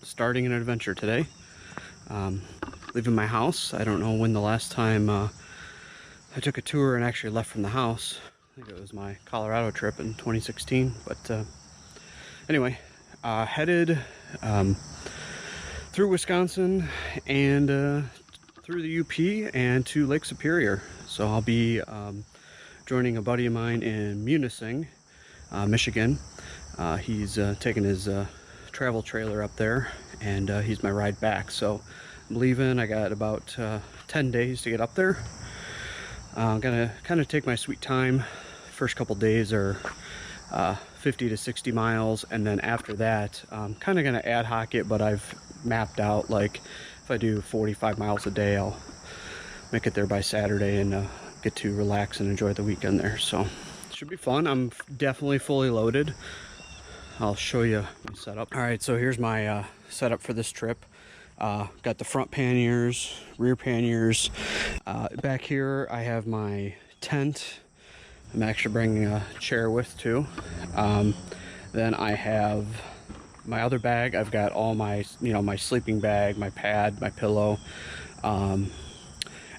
starting an adventure today. Leaving my house. I don't know when the last time I took a tour and actually left from the house. I think it was my Colorado trip in 2016. But anyway, headed through Wisconsin and through the UP and to Lake Superior. So I'll be joining a buddy of mine in Munising, Michigan. He's taking his travel trailer up there, and he's my ride back. So I'm leaving. I got about 10 days to get up there. I'm gonna kind of take my sweet time. First couple days are 50 to 60 miles, and then after that I'm kind of gonna ad hoc it, but I've mapped out, like, if I do 45 miles a day, I'll make it there by Saturday and get to relax and enjoy the weekend there. So it should be fun. I'm definitely fully loaded. I'll show you my setup. All right, so here's my setup for this trip. Got the front panniers, rear panniers. Back here I have my tent. I'm actually bringing a chair with too. Then I have my other bag. I've got all my, my sleeping bag, my pad, my pillow. And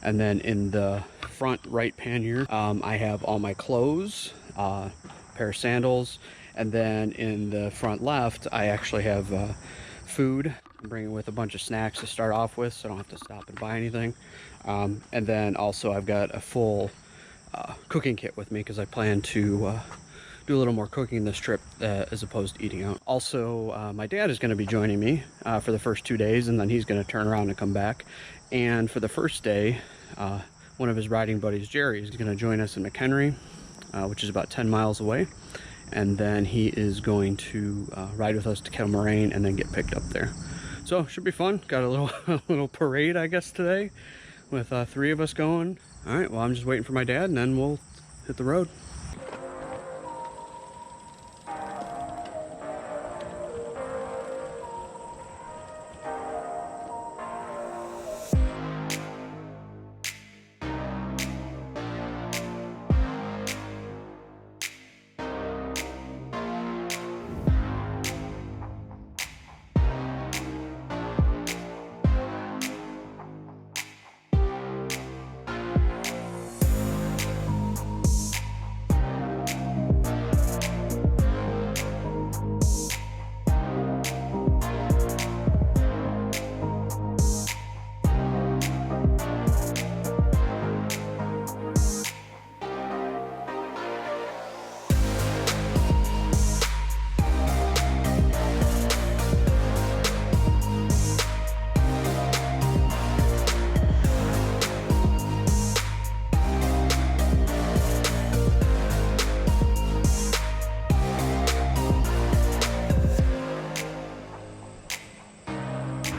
then in the front right pannier, I have all my clothes, a pair of sandals. And then in the front left, I actually have food. I'm bringing with a bunch of snacks to start off with, so I don't have to stop and buy anything. And then also I've got a full cooking kit with me, because I plan to do a little more cooking this trip as opposed to eating out. Also, my dad is going to be joining me for the first 2 days, and then he's going to turn around and come back. And for the first day, one of his riding buddies, Jerry, is going to join us in McHenry, which is about 10 miles away. And then he is going to ride with us to Kettle Moraine and then get picked up there. So should be fun. Got a little parade, I guess, today with 3 of us going. All right, well, I'm just waiting for my dad, and then we'll hit the road.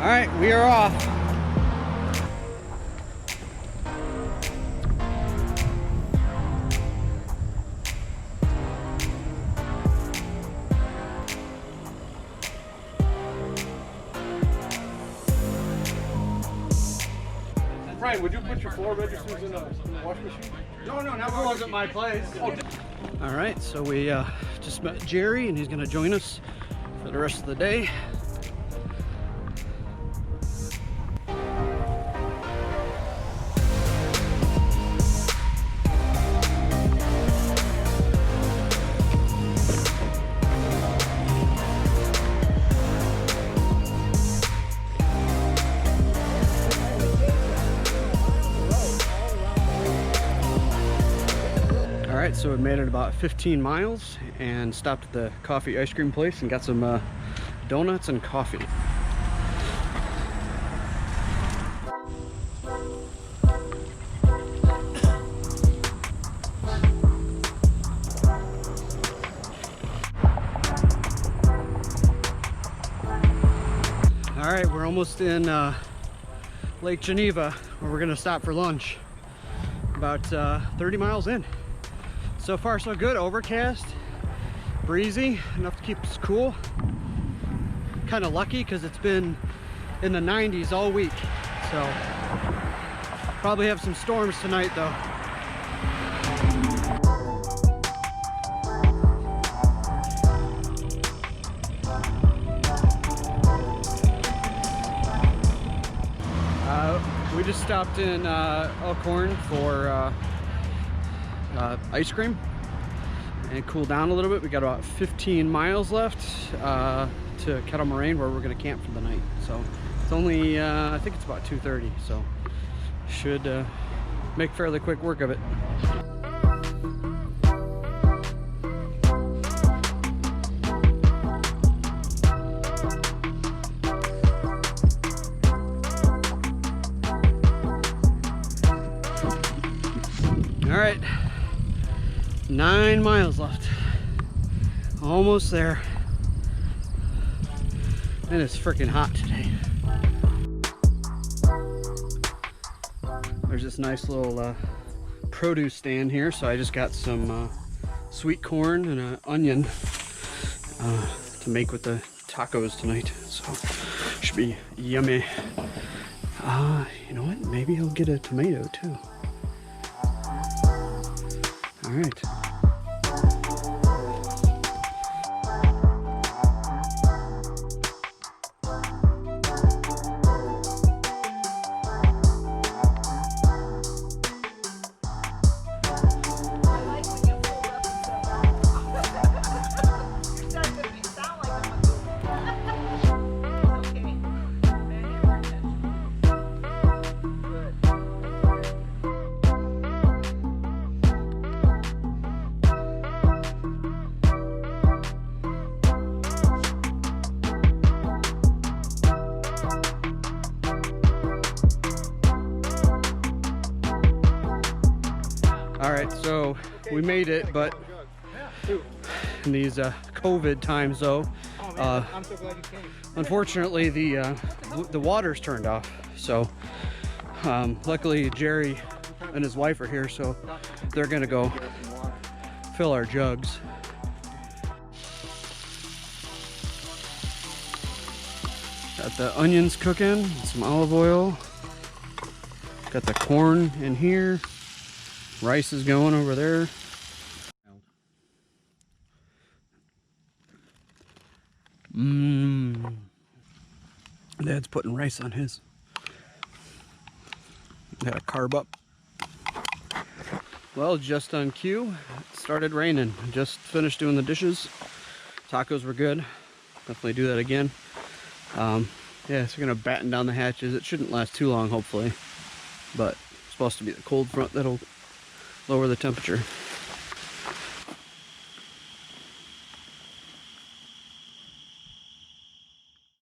All right, we are off. Brian, would you put your 4 registers in the washing machine? No, that wasn't my place. Oh. All right, so we just met Jerry, and he's going to join us for the rest of the day. Alright, so we made it about 15 miles and stopped at the coffee ice cream place and got some donuts and coffee. Alright, we're almost in Lake Geneva, where we're going to stop for lunch. About 30 miles in. So far so good. Overcast, breezy, enough to keep us cool. Kind of lucky because it's been in the 90s all week. So probably have some storms tonight though. We just stopped in Elkhorn for ice cream and cool down a little bit. We got about 15 miles left to Kettle Moraine, where we're going to camp for the night. So it's only, I think it's about 2:30, so should make fairly quick work of it. All right, 9 miles left. Almost there. And it's freaking hot today. There's this nice little produce stand here, so I just got some sweet corn and an onion to make with the tacos tonight. So should be yummy. You know what? Maybe I'll get a tomato too. All right. All right, so we made it, but in these COVID times, though, I'm so glad you came. unfortunately the water's turned off. So luckily Jerry and his wife are here, so they're gonna go fill our jugs. Got the onions cooking, some olive oil. Got the corn in here. Rice is going over there. Dad's putting rice on his. Got a carb up. Well, just on cue, it started raining. Just finished doing the dishes. Tacos were good. Definitely do that again. Yeah, so we're gonna batten down the hatches. It shouldn't last too long, hopefully. But it's supposed to be the cold front that'll lower the temperature.